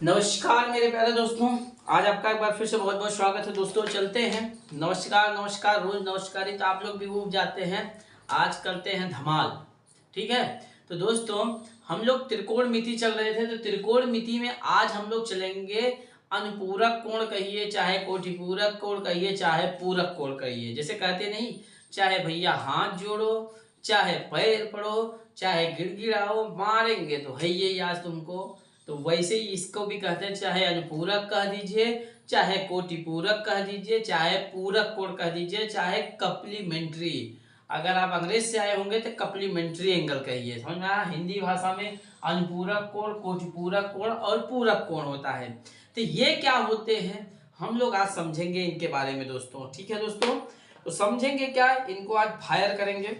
नमस्कार मेरे प्यारे दोस्तों, आज आपका एक बार फिर से बहुत बहुत स्वागत है दोस्तों। चलते हैं नमस्कार नमस्कार, रोज नमस्कार ही तो आप लोग भी उब जाते हैं। आज करते हैं धमाल। ठीक है, तो दोस्तों हम लोग त्रिकोणमिति चल रहे थे, तो त्रिकोणमिति में आज हम लोग चलेंगे अनुपूरक कोण कहिए, चाहे कोटिपूरक कोण कहिए, चाहे पूरक कोण कहिए। जैसे कहते नहीं, चाहे भैया हाथ जोड़ो, चाहे पैर पड़ो, चाहे गिड़गिड़ाओ, मारेंगे तो है ये आज तुमको। तो वैसे ही इसको भी कहते हैं, चाहे अनुपूरक कह दीजिए, चाहे कोटिपूरक कह दीजिए, चाहे पूरक कोण कह दीजिए, चाहे कप्लीमेंट्री। अगर आप अंग्रेज से आए होंगे तो कप्लीमेंट्री एंगल कहिए, समझ में आया। हिंदी भाषा में अनुपूरक कोण, कोटिपूरक कोण और पूरक कोण होता है। तो ये क्या होते हैं हम लोग आज समझेंगे इनके बारे में दोस्तों। ठीक है दोस्तों, तो समझेंगे क्या, इनको आज फायर करेंगे,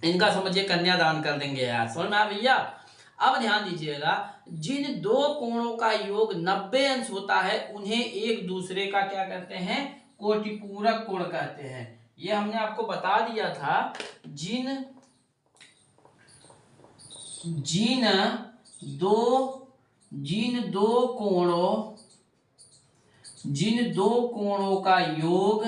इनका समझिए कन्यादान कर देंगे यार, समझ में आया भैया। अब ध्यान दीजिएगा, जिन दो कोणों का योग 90 अंश होता है उन्हें एक दूसरे का क्या कहते हैं, कोटिपूरक कोण कहते हैं। ये हमने आपको बता दिया था। जिन जिन दो कोणों का योग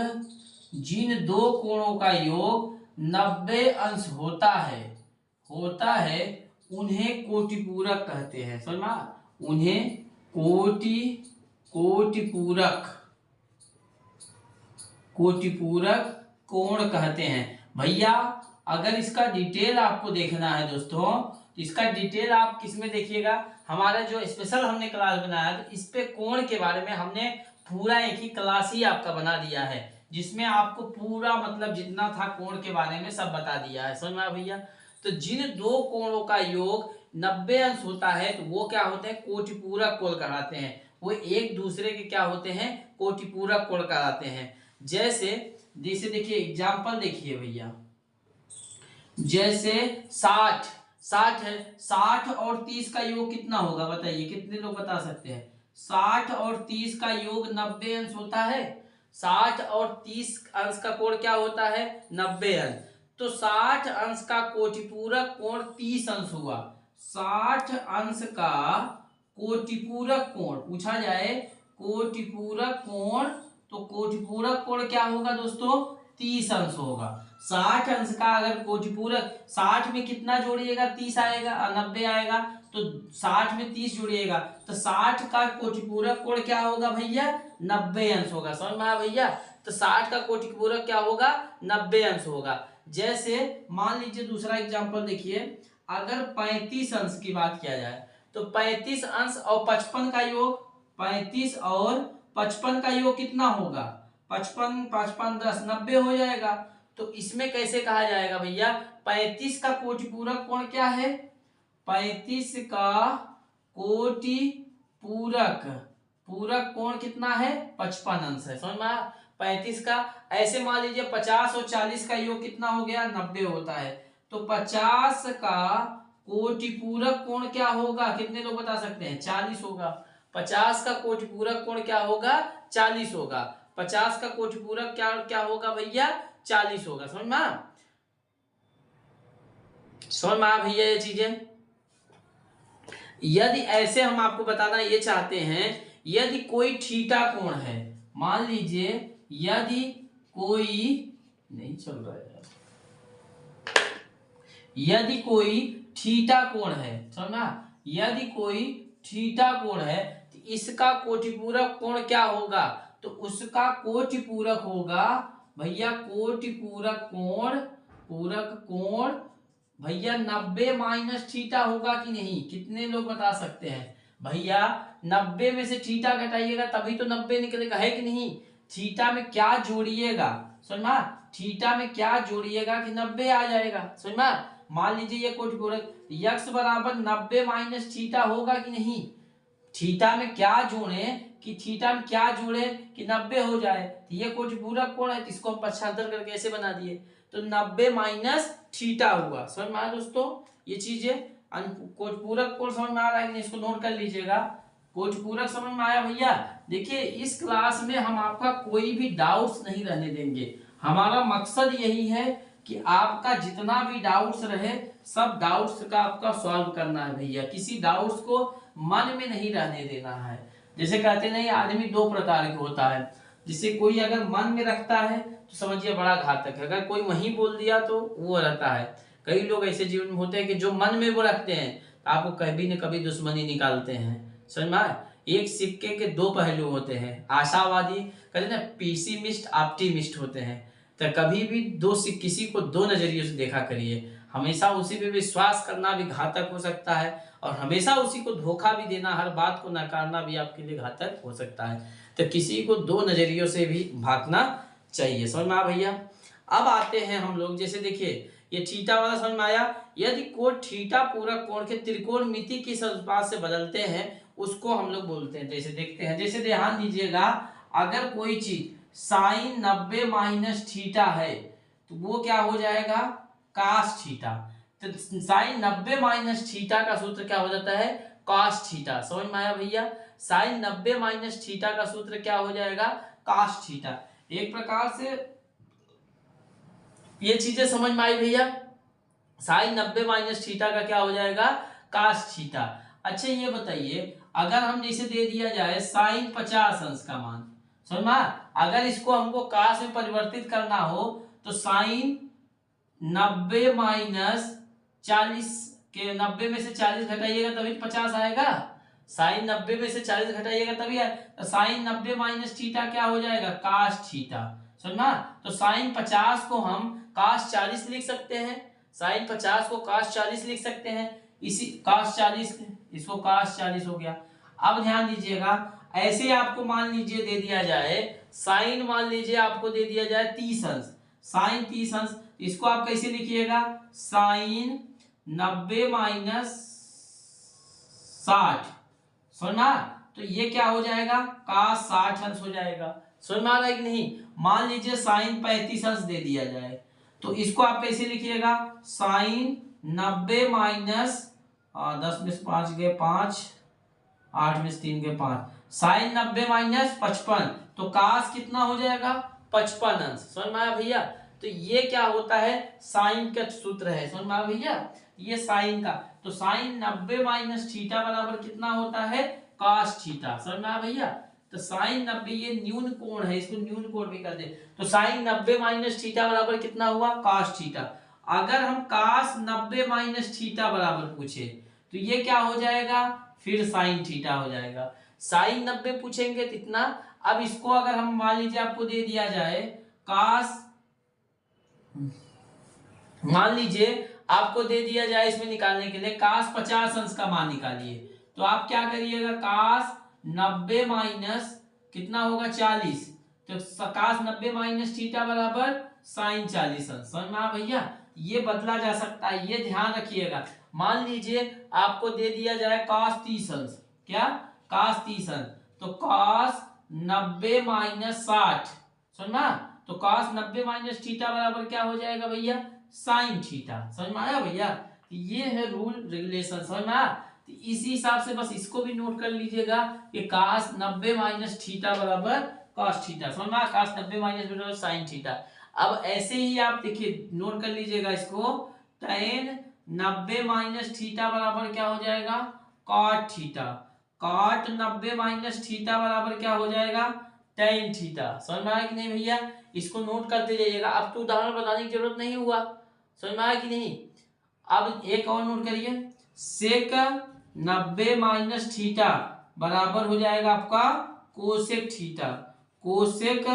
90 अंश होता है उन्हें कोटिपूरक कहते हैं। समझ में, उन्हें कोटिपूरक कोण कहते हैं भैया। अगर इसका डिटेल आपको देखना है दोस्तों, तो इसका डिटेल आप किस में देखिएगा, हमारा जो स्पेशल हमने क्लास बनाया तो इस पे कोण के बारे में हमने पूरा एक ही क्लास ही आपका बना दिया है, जिसमें आपको पूरा मतलब जितना था कोण के बारे में सब बता दिया है। समझ में आया भैया। तो जिन दो कोणों का योग 90 अंश होता है तो वो क्या होते हैं, कोटिपूरक कोण कहलाते हैं। वो एक दूसरे के क्या होते हैं, कोटिपूरक कोण कहलाते हैं। जैसे देखिए एग्जांपल देखिए भैया, जैसे 60 है, 60 और 30 का योग कितना होगा बताइए, कितने लोग बता सकते हैं। 60 और 30 का योग 90 अंश होता है। 60 और 30 अंश का कोण क्या होता है, 90 अंश। तो 60 अंश का कोटिपूरक कोण 30 अंश हुआ। 60 अंश का कोटिपूरक कोण पूछा जाए, कोटिपूरक कोण, तो कोटिपूरक कोण क्या होगा दोस्तों, 30 अंश होगा। 60 अंश का अगर कोटिपूरक, 60 में कितना जोड़िएगा, 30 आएगा, 90 आएगा, तो 60 में 30 जोड़िएगा तो 60 का कोटिपूरक कोण क्या होगा भैया, 90 अंश होगा। समझ में आया भैया। तो 60 का कोटिपूरक क्या होगा, 90 अंश होगा। जैसे मान लीजिए दूसरा एग्जांपल देखिए, अगर 35 अंश की बात किया जाए तो 35 अंश और 55 का योग, 35 और 55 का योग कितना होगा, 55 55 10 90 हो जाएगा। तो इसमें कैसे कहा जाएगा भैया, 35 का कोटिपूरक कोण क्या है, 35 का कोटिपूरक पूरक कोण कितना है, 55 अंश है। समझ में आया। 35 का, ऐसे मान लीजिए 50 और 40 का योग कितना हो गया, 90 होता है। तो 50 का कोटिपूरक कोण क्या होगा, कितने लोग बता सकते हैं, 40 होगा। 50 का कोटिपूरक कोण क्या होगा, 40 होगा। 50 का कोटिपूरक क्या होगा भैया, 40 होगा। समझ में आया भैया ये चीजें। यदि ऐसे हम आपको बताना ये चाहते हैं, यदि कोई थीटा कोण है, मान लीजिए यदि कोई नहीं चल रहा है, यदि कोई थीटा कोण है, समझना, यदि कोई थीटा कोण है तो इसका कोटिपूरक कोण क्या होगा, तो उसका कोटिपूरक होगा भैया, कोटिपूरक कोण, पूरक कोण भैया 90 माइनस थीटा होगा कि नहीं, कितने लोग बता सकते हैं भैया। 90 में से थीटा घटाइएगा तभी तो 90 निकलेगा, है कि नहीं। थीटा में क्या जोड़िएगा, समझ, थीटा में क्या जोड़िएगा कि 90 आ जाएगा। समझ, मान लीजिए ये कोटिपूरक यक्स बराबर 90 माइनस थीटा होगा कि नहीं। थीटा में क्या जोड़े कि थीटा में क्या जोड़े कि 90 हो जाए, तो ये कोटिपूरक कोण है, इसको हम पक्षांतर करके ऐसे बना दिए, तो 90 माइनस थीटा हुआ। समझ में आया दोस्तों ये चीजें। कोटिपूरक कोण समझ में आ रहा है कि नहीं, इसको नोट कर लीजिएगा। कोटिपूरक समझ में आया भैया। देखिए इस क्लास में हम आपका कोई भी डाउट्स नहीं रहने देंगे। हमारा मकसद यही है कि आपका जितना भी डाउट्स रहे सब डाउट्स का आपका सॉल्व करना है भैया। किसी डाउट्स को मन में नहीं रहने देना है। जैसे कहते नहीं, आदमी दो प्रकार के होता है, जिसे कोई अगर मन में रखता है तो समझिए बड़ा घातक है, अगर कोई वहीं बोल दिया तो वो रहता है। कई लोग ऐसे जीवन में होते हैं कि जो मन में वो रखते हैं तो आपको कभी न कभी दुश्मनी निकालते हैं। समझ में आया? एक सिक्के के दो पहलू होते हैं, आशावादी कहते ना, पेसिमिस्ट ऑप्टिमिस्ट होते हैं। तो कभी भी किसी को दो नजरियों से देखा करिए। हमेशा उसी पे विश्वास करना भी घातक हो सकता है, और हमेशा उसी को धोखा भी देना, हर बात को नकारना भी आपके लिए घातक हो सकता है। तो किसी को दो नजरियों से भी भागना चाहिए। समझ में आया भैया? अब आते हैं हम लोग, जैसे देखिए ये थीटा वाला समझ में आया। यदि कोण थीटा पूरक कोण के त्रिकोणमिति किस अनुपात से बदलते हैं उसको हम लोग बोलते हैं। जैसे देखते हैं, जैसे ध्यान दीजिएगा, अगर कोई चीज साइन 90 माइनस थीटा है तो वो क्या हो जाएगा, कास थीटा। तो साइन 90 माइनस थीटा का सूत्र क्या हो जाता है, कास थीटा। समझ में आया भैया? साइन 90 माइनस थीटा का सूत्र क्या हो जाएगा, कास थीटा। एक प्रकार से ये चीजें समझ में आई भैया? साइन 90 माइनस थीटा का क्या हो जाएगा, कास थीटा। अच्छा ये बताइए, अगर हम जैसे दे दिया जाए साइन 50 अंश का मान, समझ में, अगर इसको हमको कास में परिवर्तित करना हो तो साइन 90 माइनस 40 के 90 में से 40 घटाइएगा तभी 50 आएगा। साइन 90 में से 40 घटाइएगा तभी आए, तो साइन 90 माइनस थीटा क्या हो जाएगा, कास थीटा। समझना? तो साइन 50 को हम कास 40 लिख सकते हैं, साइन 50 को कास 40 लिख सकते हैं। इसी कास 40, इसको कास 40 हो गया। अब ध्यान दीजिएगा, ऐसे आपको मान लीजिए दे दिया जाए साइन, मान लीजिए आपको दे दिया जाए 30 अंश, साइन 30 अंश, इसको आप कैसे लिखिएगा, साइन 90 माइनस 60। सुना? तो ये क्या हो जाएगा, कास 60 अंश हो जाएगा। समझ में आ रहा है कि नहीं? मान लीजिए साइन 35 अंश दे दिया जाए तो इसको आप कैसे लिखिएगा, साइन 90 माइनस 10 में से 5 गए 5, 8 में से 3 गए 5, साइन 90 माइनस 55, तो कास कितना हो जाएगा, 55 अंश। समझ में आया भैया? तो ये क्या होता है, साइन का सूत्र है। समझ में आया भैया? ये साइन का, तो साइन 90 माइनस थीटा बराबर कितना होता है, कास थीटा। समझ में आया भैया? तो साइन 90 ये न्यून कोण है, इसको न्यून कोण भी कर दे, तो साइन 90 माइनस थीटा बराबर कितना हुआ, कास थीटा। अगर हम कास 90 माइनस थीटा बराबर पूछे तो ये क्या हो जाएगा, फिर साइन थीटा हो जाएगा। साइन 90 पूछेंगे तो इतना। अब इसको अगर हम मान लीजिए आपको दे दिया जाए कास, मान लीजिए आपको दे दिया जाए इसमें निकालने के लिए कास 50 अंश का मान निकालिए, तो आप क्या करिएगा, कास 90 माइनस कितना होगा 40, तो कास 90 माइनस थीटा बराबर साइन 40 अंश। समझ में आ भैया? ये बदला जा सकता है, ये ध्यान रखिएगा। मान लीजिए आपको दे दिया जाए कास 30 अंश, क्या, कास 30 अंश, तो कास 90 माइनस 60, समझना? तो कास 90 माइनस थीटा बराबर क्या हो जाएगा भैया, साइन थीटा। समझ में आया भैया? ये है रूल रेगुलेशन। समझ में आया? इसी हिसाब से बस इसको भी नोट कर लीजिएगा कि कास 90 माइनस थीटा बराबर कास थीटा। समझ में आया? कास 90 माइनस बराबर साइन थीटा। अब ऐसे ही आप देखिए नोट कर लीजिएगा इसको, tan 90 माइनस थीटा बराबर क्या हो जाएगा, cot theta. Cot 90 minus theta बराबर क्या हो जाएगा, tan थीटा। समझ में आया कि नहीं भैया? इसको नोट करते जाइएगा। अब तो उदाहरण बताने की जरूरत नहीं हुआ। समझ में आया कि नहीं? अब एक और नोट करिए, सेक 90 माइनस थीटा बराबर हो जाएगा आपका cosec theta. Cosec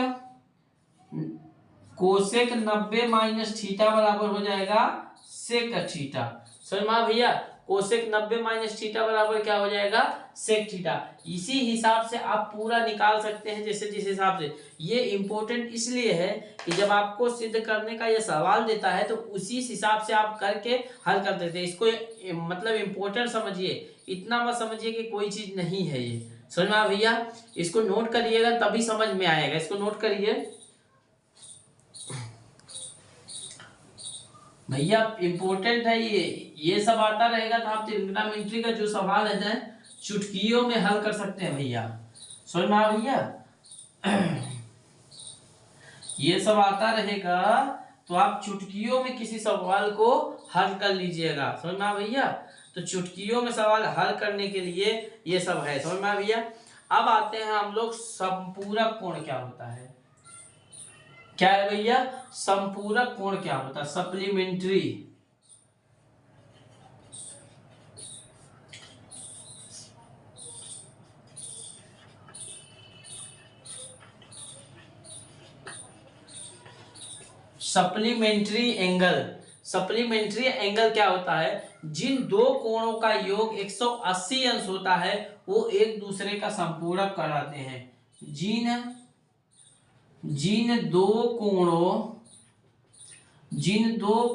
90 minus theta बराबर हो जाएगा सेक थीटा। समझ में आया भैया? कोसेक 90 माइनस थीटा बराबर क्या हो जाएगा, सेक थीटा। इसी हिसाब से आप पूरा निकाल सकते हैं, जैसे जिस हिसाब से। ये इंपॉर्टेंट इसलिए है कि जब आपको सिद्ध करने का ये सवाल देता है तो उसी हिसाब से आप करके हल कर देते हैं। इसको मतलब इंपॉर्टेंट समझिए, इतना मत समझिए कि कोई चीज नहीं है ये। समझ में आया भैया? इसको नोट करिएगा तभी समझ में आएगा। इसको नोट करिए भैया, इंपॉर्टेंट है ये सब आता रहेगा तो आप ट्रिग्नोमेट्री का जो सवाल है ना चुटकियों में हल कर सकते हैं भैया। समझ में आ भैया? ये सब आता रहेगा तो आप चुटकियों में किसी सवाल को हल कर लीजिएगा। समझ में आ भैया? तो चुटकियों में सवाल हल करने के लिए ये सब है, समझ में आया भैया। अब आते हैं हम लोग संपूरक कोण क्या होता है। क्या है भैया, संपूरक कोण क्या होता है, supplementary. Supplementary angle, supplementary angle क्या होता है, जिन दो कोणों का योग 180 अंश होता है वो एक दूसरे का संपूरक कहलाते हैं। जिन दो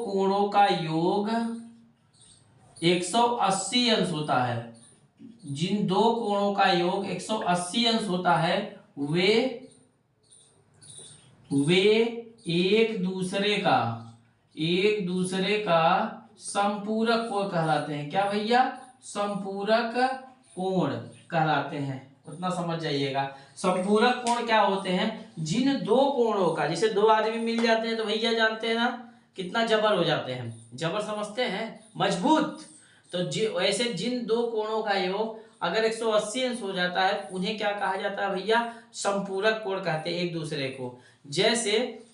कोणों का योग 180 अंश होता है, जिन दो कोणों का योग 180 अंश होता है वे एक दूसरे का संपूरक कोण कहलाते हैं। क्या भैया, संपूरक कोण कहलाते हैं, उतना समझ जाइएगा। संपूरक कोण क्या होते हैं, जिन दो कोणों का, जैसे दो आदमी मिल जाते हैं तो भैया जानते हैं ना कितना जबर हो जाते हैं, जबर समझते हैं, मजबूत। तो ऐसे जिन दो कोणों का योग अगर 180 अंश हो जाता है उन्हें क्या कहा जाता है भैया, संपूरक कोण कहते हैं एक दूसरे को।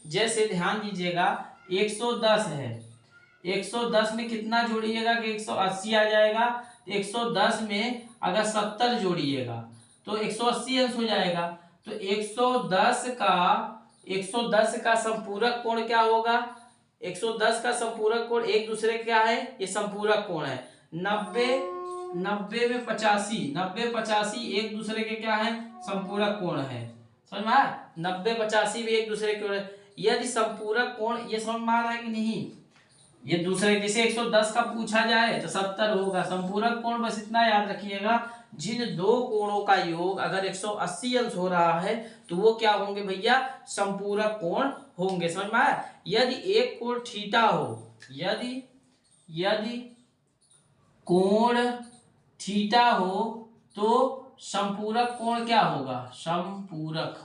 जैसे ध्यान दीजिएगा 110 है, 110 में कितना जोड़िएगा कि 180 आ जाएगा। 110 में अगर 70 जोड़िएगा तो 180 अंश हो जाएगा। तो 110 का संपूरक कोण क्या होगा, 110 का संपूरक कोण एक दूसरे क्या है, ये संपूरक कोण है। 90 में 85, 90-85 एक दूसरे के क्या है, संपूरक कोण है। समझ में आया, 90-85 भी एक दूसरे के। यदि संपूरक कोण, ये समझ में आ रहा है कि नहीं, ये दूसरे जैसे 110 का पूछा जाए तो 70 होगा। संपूरक कोण बस इतना याद रखिएगा, जिन दो कोणों का योग अगर 180 अंश हो रहा है तो वो क्या होंगे भैया, संपूरक कोण होंगे। समझ में आया। यदि एक कोण थीटा हो, यदि कोण थीटा हो तो संपूरक कोण क्या होगा, संपूरक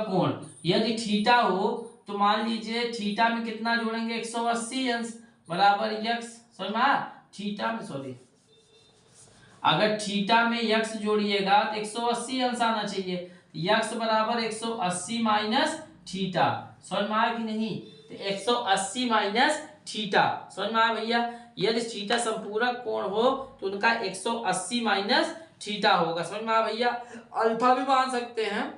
कोण यदि थीटा हो तो मान लीजिए थीटा में कितना जोड़ेंगे, 180 अंश बराबर यक्स। समझ में आया, थीटा में सॉरी, अगर थीटा में यक्स जोड़िएगा तो 180 अंश आना चाहिए, यक्स बराबर 180 माइनस थीटा। समझ में आया कि नहीं, तो 180 माइनस थीटा। समझ में आया भैया। यदि थीटा संपूरक कोण हो तो उनका 180 माइनस थीटा होगा। समझ में आया भैया। अल्फा भी मान सकते हैं,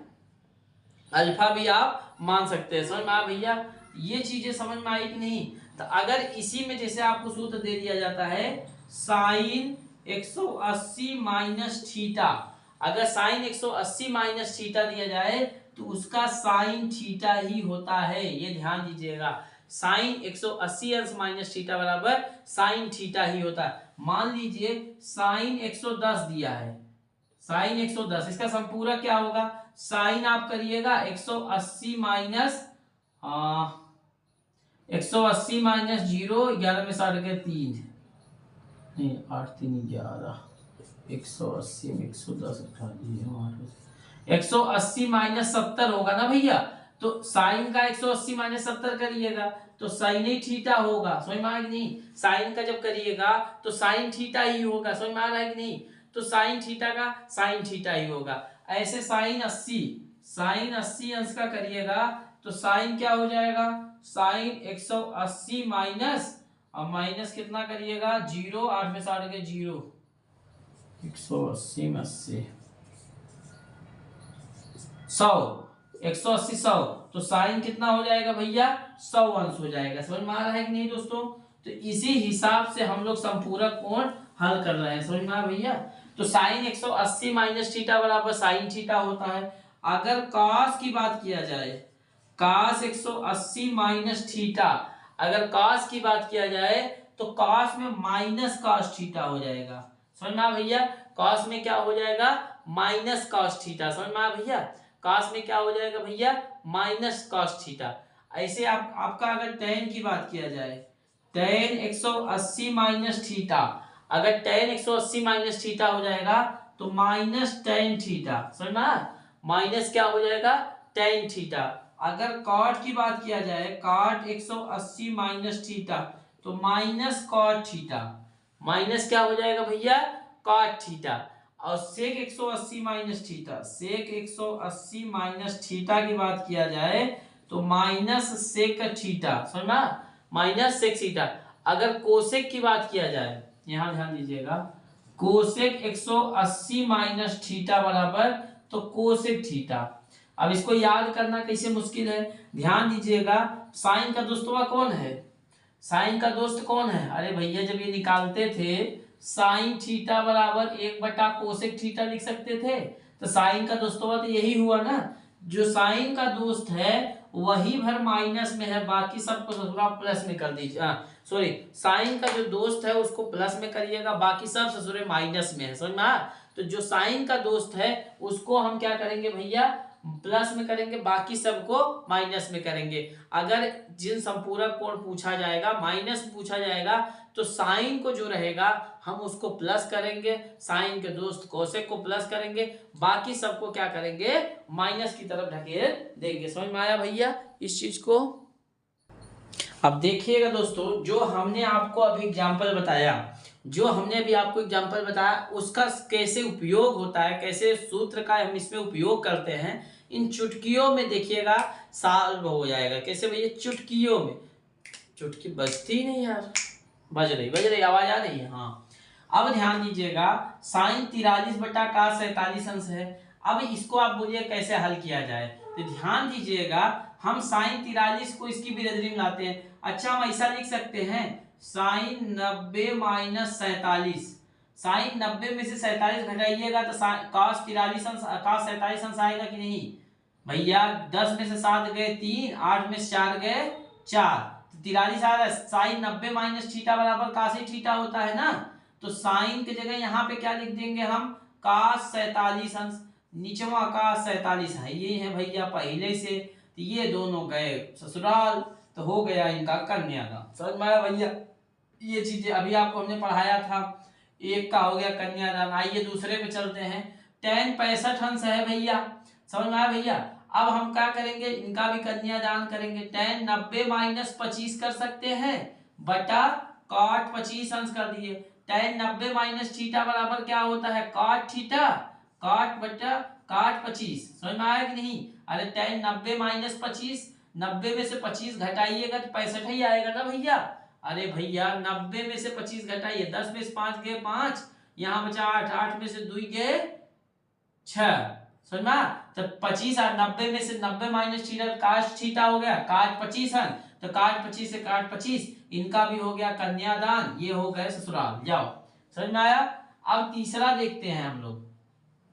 अल्फा भी आप मान सकते हैं। समझ में आया भैया। ये चीजें समझ में आई कि नहीं। तो अगर इसी में जैसे आपको सूत्र दे दिया जाता है साइन 180 माइनस थीटा, अगर साइन 180 माइनस थीटा दिया जाए तो उसका साइन थीटा ही होता है, ये ध्यान दीजिएगा। साइन 180 अंश माइनस थीटा बराबर साइन थीटा ही होता है। मान लीजिए साइन 110 दिया है, साइन 110, इसका संपूरक क्या होगा, साइन आप करिएगा 180 माइनस 0, 11 में 60 के 3 नहीं, 8 3 11, 180 में 110 180 माइनस 70 होगा ना भैया। तो साइन का 180 माइनस 70 करिएगा तो साइन ही थीटा होगा। समझ में आ रहा है कि नहीं, साइन का जब करिएगा तो साइन थीटा ही होगा। समझ में आ रहा है कि नहीं, तो साइन थीटा का साइन थीटा ही होगा। ऐसे साइन 80 अंश का करिएगा तो साइन क्या हो जाएगा, साइन 180 माइनस, अब माइनस कितना करिएगा 0, 8 में 60 के 0, 180 में 80, 100 तो साइन कितना हो जाएगा भैया, 100 अंश हो जाएगा। समझ में आ रहा है कि नहीं दोस्तों। तो इसी हिसाब से हम लोग संपूरक कोण हल कर रहे हैं। समझ में आ भैया। तो साइन 180 माइनस थीटा बराबर साइन थीटा होता है। अगर कॉस की बात किया जाए, कॉस 180 माइनस थीटा, अगर कॉस की बात किया जाए तो कॉस में माइनस कॉस थीटा हो जाएगा। समझ में आ भैया। कॉस में क्या हो जाएगा, माइनस कॉस थीटा। समझ में आ भैया। कॉस में क्या हो जाएगा भैया, माइनस कॉस थीटा। ऐसे आपका अगर टेन की बात किया जाए, टेन 180 माइनस थीटा, अगर टेन 180 माइनस थीटा हो जाएगा तो माइनस टेन थीटा। समझ में आया, माइनस क्या हो जाएगा, टेन थीटा। अगर कॉट की बात किया जाए, कॉट 180 माइनस थीटा, तो माइनस कॉट थीटा, माइनस क्या हो जाएगा भैया, कॉट थीटा। और सेक 180 माइनस थीटा, सेक 180 माइनस थीटा की बात किया जाए तो माइनस सेक थीटा, समझना, माइनस सेक थीटा। अगर कोसेक की बात किया जाए, यहां ध्यान दीजिएगा, कोसेक 180 माइनस थीटा बराबर तो कोसेक थीटा। अब इसको याद करना कैसे मुश्किल है, ध्यान दीजिएगा, साइन का दोस्तवा कौन है, साइन का दोस्त कौन है, अरे भैया जब ये निकालते थे साइन थीटा बराबर 1 बटा कोसेक थीटा लिख सकते थे, तो साइन का दोस्तवा तो यही हुआ ना, जो साइन का दोस्त है वही भर माइनस में है, बाकी सबको ससुरा प्लस में कर दीजिए, सॉरी, साइन का जो दोस्त है उसको प्लस में करिएगा, बाकी सब ससुरे माइनस में है, समझ में आया। तो जो साइन का दोस्त है उसको हम क्या करेंगे भैया, प्लस में करेंगे, बाकी सबको माइनस में करेंगे। अगर जिन संपूरक कोण पूछा जाएगा, माइनस पूछा जाएगा, तो साइन को जो रहेगा हम उसको प्लस करेंगे, साइन के दोस्त कोसेक को प्लस करेंगे, बाकी सबको क्या करेंगे, माइनस की तरफ ढकेल देंगे। समझ में आया भैया इस चीज को। अब देखिएगा दोस्तों, जो हमने आपको अभी एग्जाम्पल बताया, जो हमने अभी आपको एग्जाम्पल बताया उसका कैसे उपयोग होता है, कैसे सूत्र का हम इसमें उपयोग करते हैं, इन चुटकियों में देखिएगा सॉल्व हो जाएगा। कैसे भैया, चुटकियों में, चुटकी बजती ही नहीं यार, बज रही आवाज आ रही है, हाँ। अब ध्यान दीजिएगा, साइन 43 बटा cos 47 अंश है। अब इसको आप बोलिए कैसे हल किया जाए, तो ध्यान दीजिएगा, हम साइन 43 को इसकी बिरादरी में लाते हैं। अच्छा, हम ऐसा लिख सकते हैं, साइन 90 माइनस 47, साइन 90 में से 47 घटाइएगा तो cos 47 अंश आएगा कि नहीं भैया। 10 में से 7 गए 3, 8 में से 4 गए 4, तो 43 आ रहा है। साइन 90 माइनस थीटा बराबर cos थीटा होता है ना, तो साइन की जगह यहाँ पे क्या लिख देंगे हम, cos 47 अंश, नीचवा cos 47 है, ये है भैया पहले से, तो ये दोनों गए ससुराल, तो हो गया इनका कन्यादान। समझ में आया भैया, ये चीजें अभी आपको हमने पढ़ाया था, एक का हो गया कन्यादान। आइए दूसरे पे चलते हैं, tan 65 अंश है भैया, समझ में आया भैया। अब हम क्या करेंगे, इनका भी कन्यादान करेंगे, tan 90 माइनस 25 कर सकते हैं बटा cot 25 अंश कर दिए। tan 90 माइनस थीटा बराबर क्या होता है, cot थीटा, cot बटा cot 25, समझ में आया कि नहीं। अरे tan 90 माइनस 25, 90 में से 25 घटाइएगा तो 65 ही आएगा ना भैया। अरे भैया 90 में से 25 घटाइए, 10 में से 5 गए 5, यहाँ बचा 8, 8 में से 2 गए 6, समझ में। तो 25 और 90 में से 90 माइनस थीटा cos थीटा हो गया, cot 25 है, तो cot 25 से cot 25, इनका भी हो गया कन्यादान, ये हो गए ससुराल। जाओ, समझ में आया। अब तीसरा देखते हैं हम लोग,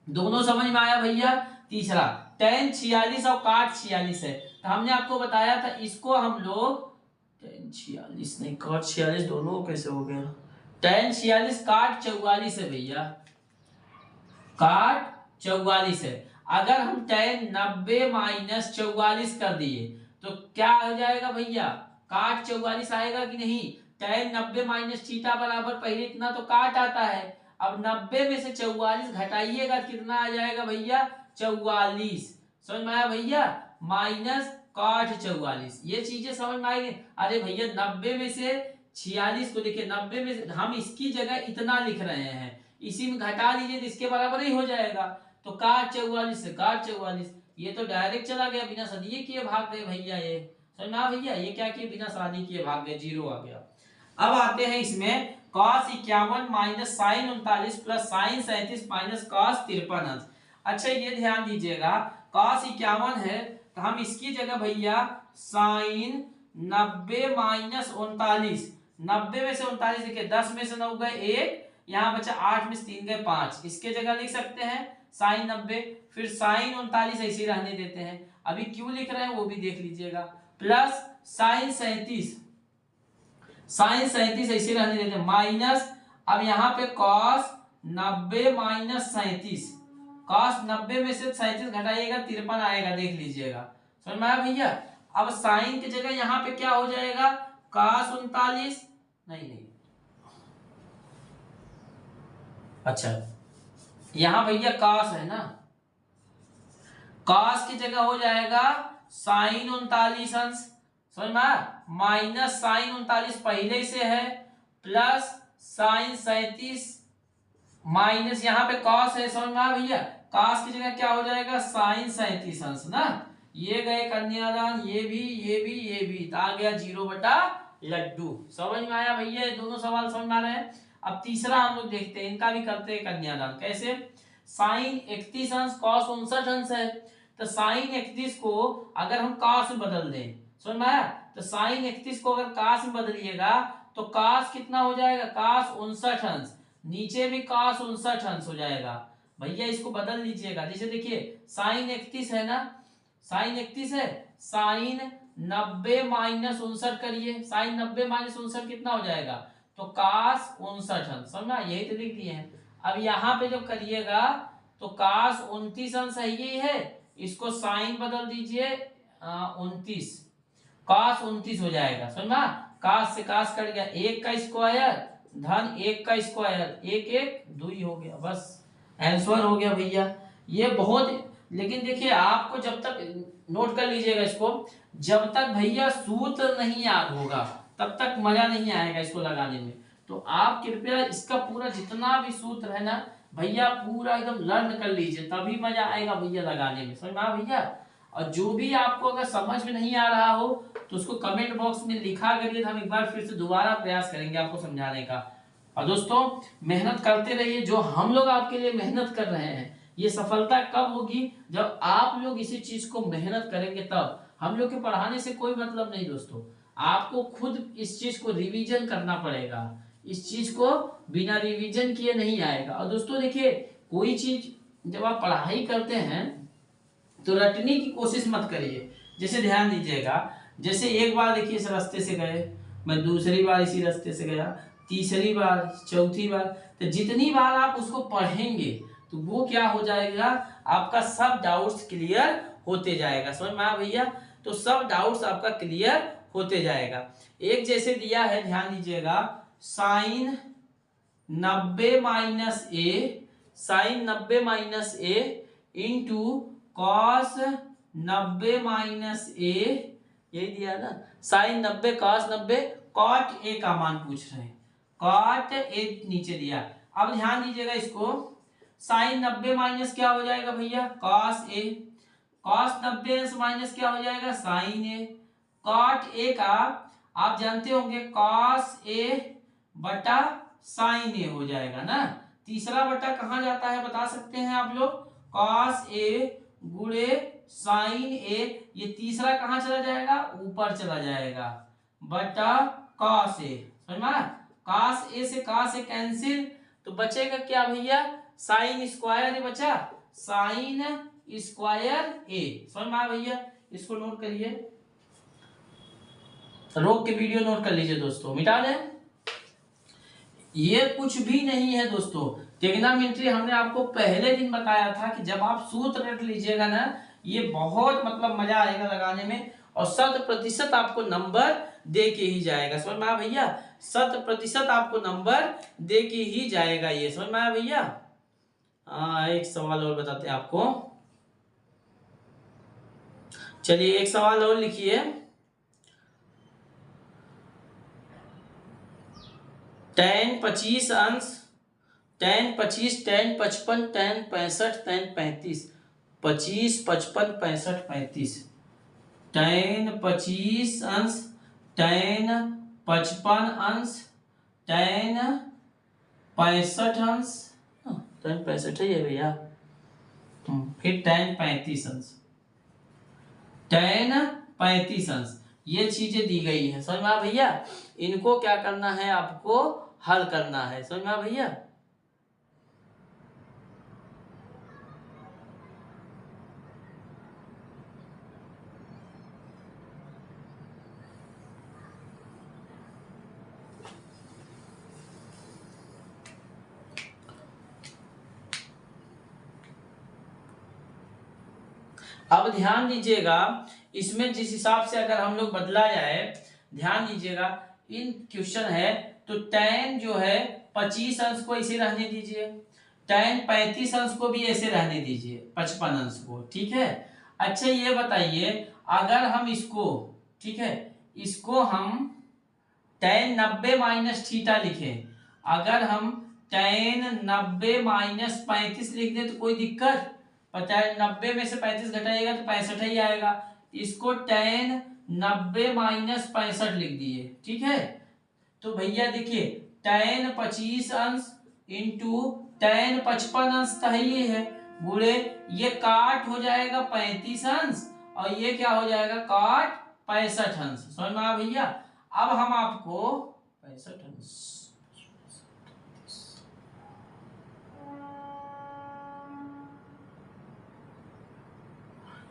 दोनों समझ में आया भैया। तीसरा tan 46 और cot 46 है, तो हमने आपको बताया था इसको हम लोग, tan 46 नहीं cot 46 दोनों कैसे हो गया, tan 46 cot 44 है भैया, cot 44 है। अगर हम tan 90 माइनस 44 कर दिए तो क्या हो जाएगा भैया, cot 44 आएगा कि नहीं। tan 90 माइनस थीटा बराबर पहले इतना तो cot आता है, अब 90 में से 44 घटाइएगा कितना आ जाएगा भैया, 44, समझ में आया भैया, माइनस cot 44, ये चीजें समझ में आएगी। अरे भैया 90 में से 46 को देखिए, 90 में से हम इसकी जगह इतना लिख रहे हैं, इसी में घटा लीजिए तो इसके बराबर ही हो जाएगा, तो cot 44 से cot 44, ये तो डायरेक्ट चला गया, बिना सदिये किए भाग गए भैया, ये समझ में आया भैया, ये क्या किए, बिना शादी किए भाग गए, 0 आ गया। अब आते हैं इसमें cos 51 minus sine 39 plus sine 37 minus cos 53 अंश। अच्छा ये ध्यान दीजिएगा, cos 51 है तो हम इसकी जगह भैया साइन 90 माइनस 39, 90 में से 39 देखिए, 10 में से 9 गए 1, यहाँ बचा 8 में से 3 गए 5, इसके जगह लिख सकते हैं साइन 90, फिर साइन 39 ऐसे ही रहने देते हैं, अभी क्यों लिख रहे हैं वो भी देख लीजिएगा, प्लस साइन 37, साइन 37 ऐसे रहने देते हैं, माइनस, अब यहाँ पे cos 90 माइनस 37, cos 90 में से 37 घटाइएगा 53 आएगा, देख लीजिएगा, समझ में आया भैया। अब साइन की जगह यहाँ पे क्या हो जाएगा, cos 39, नहीं, अच्छा यहाँ भैया cos है ना, cos की जगह हो जाएगा साइन 39 अंश, समझ में आया, माइनस साइन 39 पहले से है, प्लस साइन 37 माइनस यहाँ पे कॉस है, समझ में आया भैया, कॉस की जगह क्या हो जाएगा साइन 37 अंश ना, ये गए कन्यादान, ये भी ये भी ये भी, तो आ गया 0/लड्डू। समझ में आया भैया, ये दोनों सवाल समझ में आ रहे हैं। अब तीसरा हम लोग देखते हैं, इनका भी करते हैं कन्यादान। कैसे, साइन 31 अंश कॉस 59 अंश है, तो साइन 31 को अगर हम कॉस में बदल दें, समझ में आया, तो साइन 31 को अगर कॉस में बदलिएगा तो कॉस कितना हो जाएगा, कॉस 59 अंश, नीचे भी कॉस 59 अंश हो जाएगा भैया, इसको बदल लीजिएगा। जैसे देखिए साइन 31 है ना, साइन 31 है, साइन 90 माइनस 59 करिए, साइन 90 माइनस 59 कितना हो जाएगा, तो कास 59 अंश, समझा, यही तो लिख दिए हैं। अब यहाँ पे जो करिएगा तो कास 29 अंश है, यही है, इसको साइन बदल दीजिए 29, कास 29 हो जाएगा, समझा, कास से कास कट गया, 1 का स्क्वायर धन 1 का स्क्वायर, 1 1 2 ही हो गया, बस आंसर हो गया भैया। ये बहुत, लेकिन देखिए आपको जब तक, नोट कर लीजिएगा इसको, जब तक भैया सूत्र नहीं याद होगा तब तक मजा नहीं आएगा इसको लगाने में। तो आप कृपया इसका पूरा जितना भी सूत्र है ना भैया पूरा एकदम लर्न कर लीजिए, तभी मजा आएगा भैया लगाने में, समझ में आया भैया। और जो भी आपको अगर समझ में नहीं आ रहा हो तो उसको कमेंट बॉक्स में लिखा करिए, हम एक बार फिर से दोबारा प्रयास करेंगे आपको समझाने का। और दोस्तों मेहनत करते रहिए, जो हम लोग आपके लिए मेहनत कर रहे हैं, ये सफलता कब होगी, जब आप लोग इसी चीज को मेहनत करेंगे तब। हम लोग के पढ़ाने से कोई मतलब नहीं दोस्तों, आपको खुद इस चीज को रिवीजन करना पड़ेगा, इस चीज को बिना रिवीजन किए नहीं आएगा। और दोस्तों देखिए कोई चीज जब आप पढ़ाई करते हैं तो रटने की कोशिश मत करिए। जैसे ध्यान दीजिएगा, जैसे एक बार देखिए इस रास्ते से गए, मैं दूसरी बार इसी रास्ते से गया, तीसरी बार, चौथी बार, तो जितनी बार आप उसको पढ़ेंगे तो वो क्या हो जाएगा, आपका सब डाउट्स क्लियर होते जाएगा, समझ में आया भैया। तो सब डाउट्स आपका क्लियर होते जाएगा। एक जैसे दिया है, ध्यान दीजिएगा, साइन 90 माइनस ए, साइन 90 माइनस ए इंटू कॉस 90 माइनस ए, यही दिया ना, साइन 90 कॉस 90, कॉट ए का मान पूछ रहे हैं, कॉट ए नीचे दिया। अब ध्यान दीजिएगा इसको, साइन 90 माइनस क्या हो जाएगा भैया, कॉस ए, कॉस 90 माइनस क्या हो जाएगा, साइन ए, कॉट ए का आप जानते होंगे कॉस ए बटा साइन ए हो जाएगा ना। तीसरा बटा कहां जाता है बता सकते हैं आप लोग, कॉस ए गुणे साइन ए, ये तीसरा कहां चला जाएगा, ऊपर चला जाएगा, बटा कॉस ए, समझ में, कॉस ए से कॉस ए कैंसिल, तो बचेगा क्या भैया, साइन स्क्वायर ए बचा, साइन स्क्वायर ए, समझ में आया भैया। इसको नोट करिए, रोक के वीडियो नोट कर लीजिए दोस्तों, मिटा दें। ये कुछ भी नहीं है दोस्तों, ट्रिग्नोमेट्री हमने आपको पहले दिन बताया था कि जब आप सूत्र रट लीजिएगा ना, ये बहुत मतलब मजा आएगा लगाने में, और 100% आपको नंबर दे के ही जाएगा, समझ में आया भैया, 100% आपको नंबर दे के ही जाएगा, ये समझ में आया भैया। एक सवाल और बताते हैं आपको, चलिए एक सवाल और लिखिए, tan 25 अंश, tan 25, tan 55, tan 65, tan 35, 25 55 65 35, tan 25 अंश, tan 55 अंश, tan 65 अंश, tan 65 है भैया, फिर tan 35 अंश, tan 35 अंश, ये चीजें दी गई है, समझ में आया भैया। इनको क्या करना है, आपको हल करना है, समझ में आया भैया। अब ध्यान दीजिएगा, इसमें जिस हिसाब से अगर हम लोग बदला जाए, ध्यान दीजिएगा, इन क्वेश्चन है तो tan जो है 25 अंश को ऐसे रहने दीजिए, tan 35 अंश को भी ऐसे रहने दीजिए, 55 अंश को, ठीक है। अच्छा ये बताइए, अगर हम इसको, ठीक है, इसको हम tan 90 माइनस थीटा लिखे। अगर हम tan 90 माइनस 35 लिख दें तो कोई दिक्कत? 90 में से 35 घटाइएगा तो 65 ही आएगा। इसको tan 90 माइनस 65 लिख दिए, ठीक है। तो भैया देखिए tan 25 अंश इंटू tan 55 अंश तो ही है, बुरे ये काट हो जाएगा 35 अंश और ये क्या हो जाएगा काट 65 अंश। समझ में आ भैया? अब हम आपको 65 अंश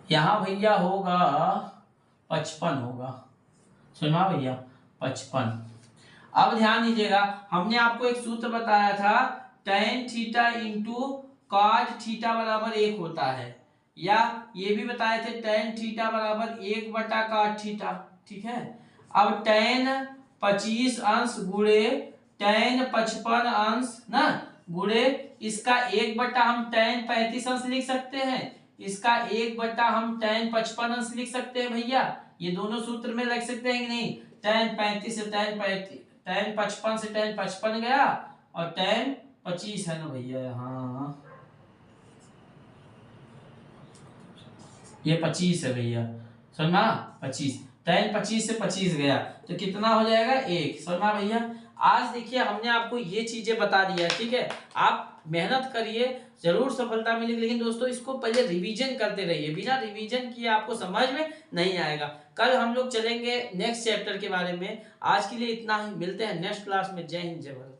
यहाँ भैया होगा 55 होगा। सुना भैया 55। अब ध्यान दीजिएगा, हमने आपको एक सूत्र बताया था tan theta into cot theta बराबर 1 होता है, या ये भी बताए थे tan थीटा बराबर 1 बटा कॉट थीटा, ठीक है। अब tan 25 अंश गुणे tan 55 अंश ना गुणे इसका 1 बटा हम tan 35 अंश लिख सकते हैं, इसका 1 बटा हम tan 55 अंश लिख सकते हैं भैया। ये दोनों सूत्र में लिख सकते हैं कि नहीं? tan 35 से tan 55 से tan 55 गया और tan 25 है ना भैया, हाँ ये 25 है भैया, समझा 25, tan 25 से 25 गया तो कितना हो जाएगा 1, समझा भैया। आज देखिए हमने आपको ये चीजें बता दिया, ठीक है। आप मेहनत करिए, जरूर सफलता मिलेगी, लेकिन दोस्तों इसको पहले रिवीजन करते रहिए, बिना रिवीजन किए आपको समझ में नहीं आएगा। कल हम लोग चलेंगे नेक्स्ट चैप्टर के बारे में। आज के लिए इतना ही, मिलते हैं नेक्स्ट क्लास में। जय हिंद जय भारत।